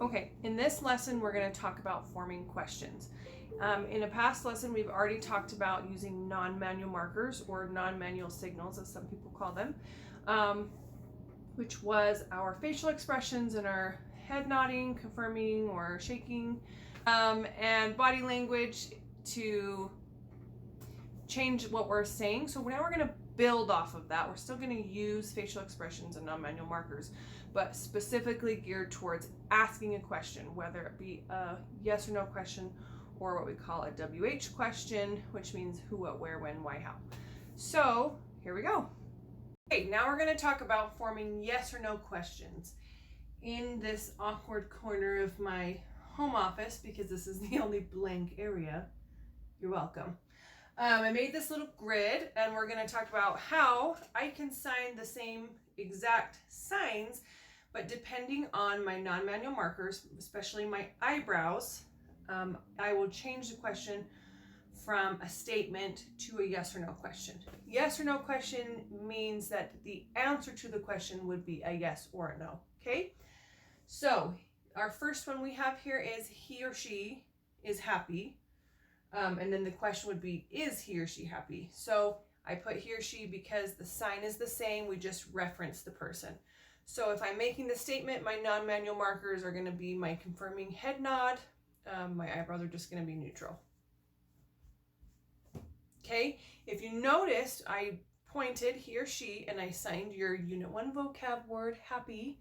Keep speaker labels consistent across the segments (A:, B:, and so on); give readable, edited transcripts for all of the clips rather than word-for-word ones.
A: Okay, in this lesson, we're going to talk about forming questions. In a past lesson, we've already talked about using non-manual markers or non-manual signals, as some people call them, which was our facial expressions and our head nodding, confirming, or shaking, and body language to change what we're saying. So now we're going to build off of that. We're still going to use facial expressions and non-manual markers, but specifically geared towards asking a question, whether it be a yes or no question or what we call a WH question, which means who, what, where, when, why, how. So here we go. Okay, now we're going to talk about forming yes or no questions in this awkward corner of my home office, because this is the only blank area. You're welcome. I made this little grid, and we're going to talk about how I can sign the same exact signs, but depending on my non-manual markers, especially my eyebrows, I will change the question from a statement to a yes or no question. Yes or no question means that the answer to the question would be a yes or a no. Okay, so our first one we have here is he or she is happy. And then the question would be, is he or she happy? So I put he or she because the sign is the same, we just reference the person. So if I'm making the statement, my non-manual markers are going to be my confirming head nod. My eyebrows are just going to be neutral. Okay, if you noticed, I pointed he or she and I signed your Unit 1 vocab word, happy,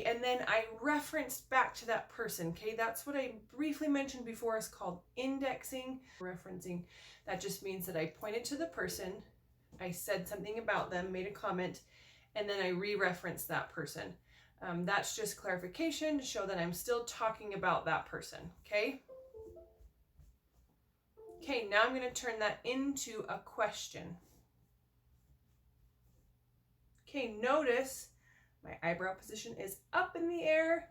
A: and then I referenced back to that person. Okay, that's what I briefly mentioned before is called indexing. Referencing, that just means that I pointed to the person, I said something about them, made a comment, and then I re-referenced that person. That's just clarification to show that I'm still talking about that person. Okay, now I'm going to turn that into a question. Okay, notice my eyebrow position is up in the air.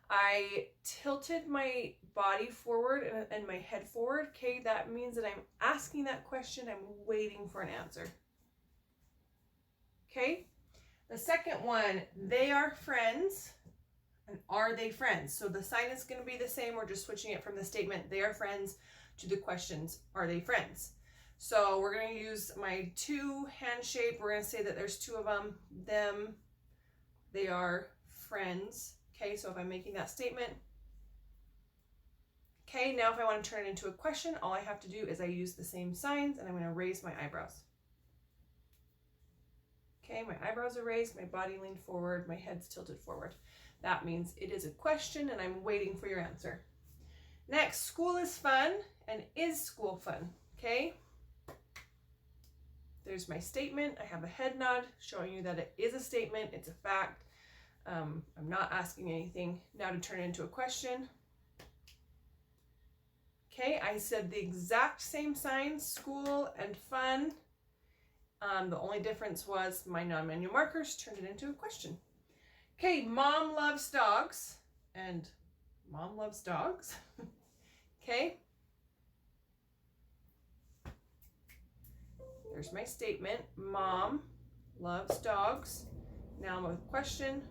A: I tilted my body forward and my head forward. Okay, that means that I'm asking that question. I'm waiting for an answer. Okay, the second one, they are friends. And are they friends? So the sign is going to be the same. We're just switching it from the statement, they are friends, to the questions, are they friends? So we're going to use my two hand shape. We're going to say that there's two of them, they are friends. Okay, so if I'm making that statement. Okay, now if I want to turn it into a question, all I have to do is I use the same signs and I'm going to raise my eyebrows. Okay, my eyebrows are raised, my body leaned forward, my head's tilted forward. That means it is a question and I'm waiting for your answer. Next, school is fun, and is school fun? Okay, there's my statement. I have a head nod showing you that it is a statement, it's a fact. I'm not asking anything. Now to turn it into a question. Okay, I said the exact same signs, school and fun. The only difference was my non-manual markers turned it into a question. Okay, mom loves dogs, and mom loves dogs. Okay. There's my statement, mom loves dogs. Now I'm with a question.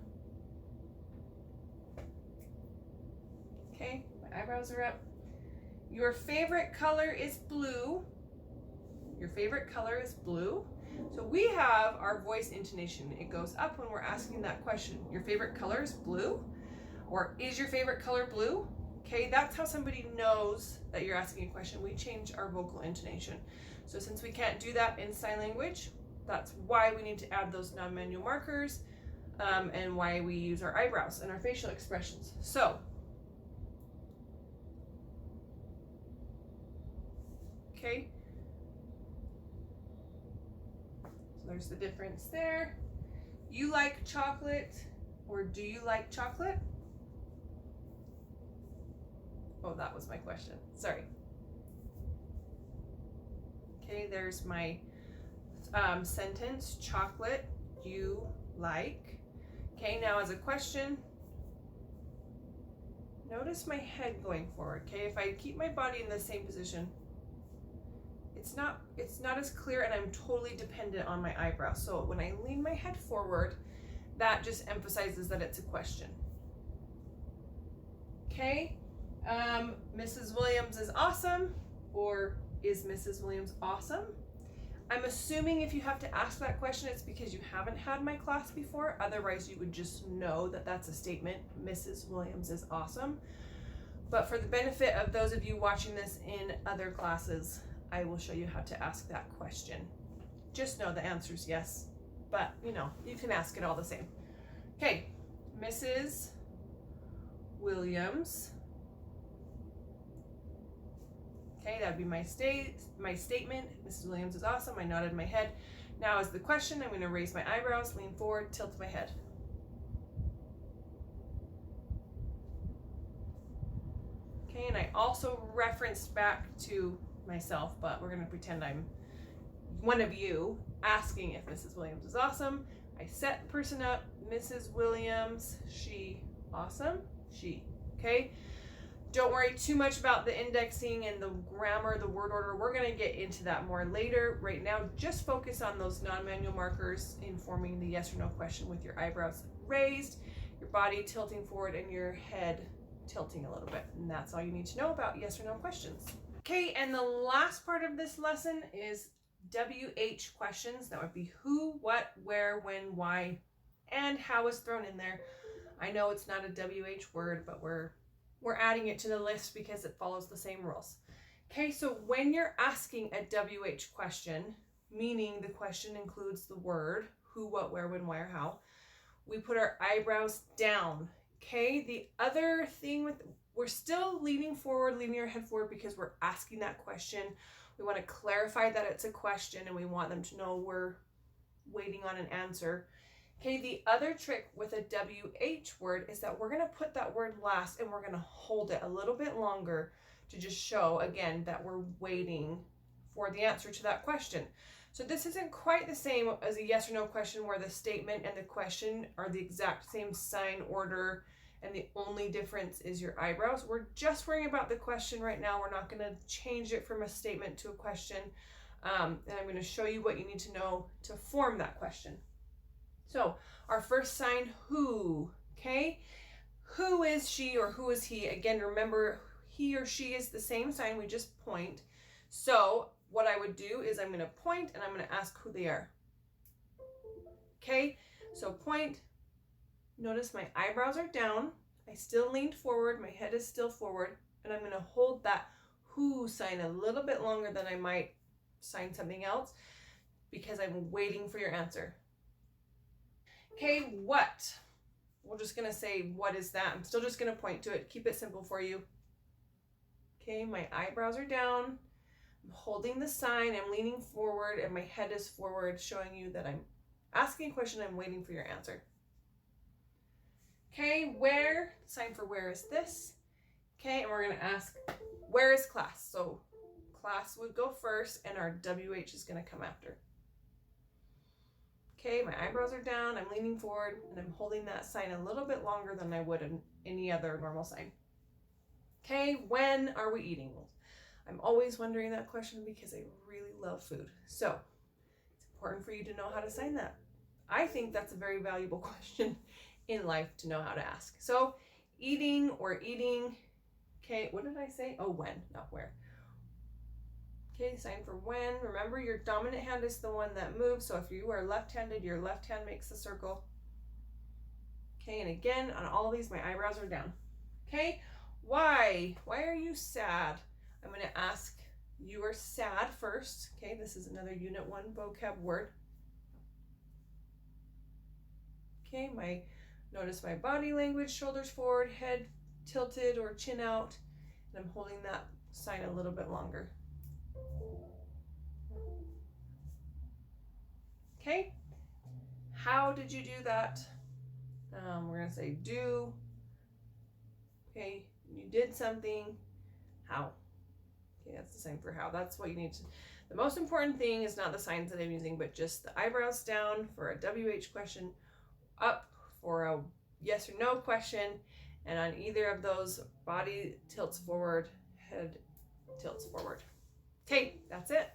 A: Okay, my eyebrows are up. Your favorite color is blue. Your favorite color is blue. So we have our voice intonation. It goes up when we're asking that question. Your favorite color is blue? Or is your favorite color blue? Okay, that's how somebody knows that you're asking a question. We change our vocal intonation. So since we can't do that in sign language, that's why we need to add those non-manual markers, and why we use our eyebrows and our facial expressions. So, okay. So there's the difference there. You like chocolate, or do you like chocolate? Oh, that was my question. Sorry. Okay, there's my sentence, chocolate, you like. Okay, now as a question, notice my head going forward. Okay, if I keep my body in the same position, it's not as clear, and I'm totally dependent on my eyebrows. So when I lean my head forward, that just emphasizes that it's a question. Okay, Mrs. Williams is awesome, or is Mrs. Williams awesome? I'm assuming if you have to ask that question, it's because you haven't had my class before. Otherwise, you would just know that that's a statement. Mrs. Williams is awesome. But for the benefit of those of you watching this in other classes, I will show you how to ask that question. Just know the answer is yes, but you can ask it all the same. Okay, Mrs. Williams. Okay, that'd be my statement. Mrs. Williams is awesome. I nodded my head. Now is the question. I'm going to raise my eyebrows, lean forward, tilt my head. Okay, and I also referenced back to myself, but we're going to pretend I'm one of you asking if Mrs. Williams is awesome. I set the person up. Mrs. Williams, she awesome? She. Okay? Don't worry too much about the indexing and the grammar, the word order. We're going to get into that more later. Right now, just focus on those non-manual markers in forming the yes or no question with your eyebrows raised, your body tilting forward, and your head tilting a little bit. And that's all you need to know about yes or no questions. Okay, and the last part of this lesson is WH questions. That would be who, what, where, when, why, and how is thrown in there. I know it's not a WH word, but we're adding it to the list because it follows the same rules. Okay, so when you're asking a WH question, meaning the question includes the word who, what, where, when, why, or how, we put our eyebrows down. Okay, the other thing we're still leaning forward, leaning our head forward because we're asking that question. We want to clarify that it's a question and we want them to know we're waiting on an answer. Okay, the other trick with a WH word is that we're going to put that word last and we're going to hold it a little bit longer to just show, again, that we're waiting for the answer to that question. So this isn't quite the same as a yes or no question where the statement and the question are the exact same sign order and the only difference is your eyebrows. We're just worrying about the question right now. We're not going to change it from a statement to a question. And I'm going to show you what you need to know to form that question. So our first sign, who, okay? Who is she or who is he? Again, remember, he or she is the same sign, we just point. So what I would do is I'm going to point and I'm going to ask who they are. Okay, so point. Notice my eyebrows are down. I still leaned forward. My head is still forward. And I'm going to hold that who sign a little bit longer than I might sign something else because I'm waiting for your answer. Okay, what? We're just going to say, what is that? I'm still just going to point to it. Keep it simple for you. Okay, my eyebrows are down. I'm holding the sign. I'm leaning forward and my head is forward, showing you that I'm asking a question. I'm waiting for your answer. Okay, where? Sign for where is this? Okay, and we're going to ask, where is class? So class would go first and our WH is going to come after. Okay, my eyebrows are down, I'm leaning forward, and I'm holding that sign a little bit longer than I would in any other normal sign. Okay, when are we eating? I'm always wondering that question because I really love food. So it's important for you to know how to sign that. I think that's a very valuable question in life to know how to ask. So eating or eating. Okay, what did I say? Oh, when, not where. Okay, sign for when. Remember, your dominant hand is the one that moves. So if you are left-handed, your left hand makes the circle. Okay, and again, on all of these, my eyebrows are down. Okay, why? Why are you sad? I'm going to ask, you are sad first. Okay, this is another Unit 1 vocab word. Okay, notice my body language, shoulders forward, head tilted or chin out, and I'm holding that sign a little bit longer. Okay, how did you do that? We're going to say do. Okay, you did something. How? Okay, that's the same for how. That's what you need to. The most important thing is not the signs that I'm using, but just the eyebrows down for a WH question, up for a yes or no question, and on either of those, body tilts forward, head tilts forward. Okay, that's it.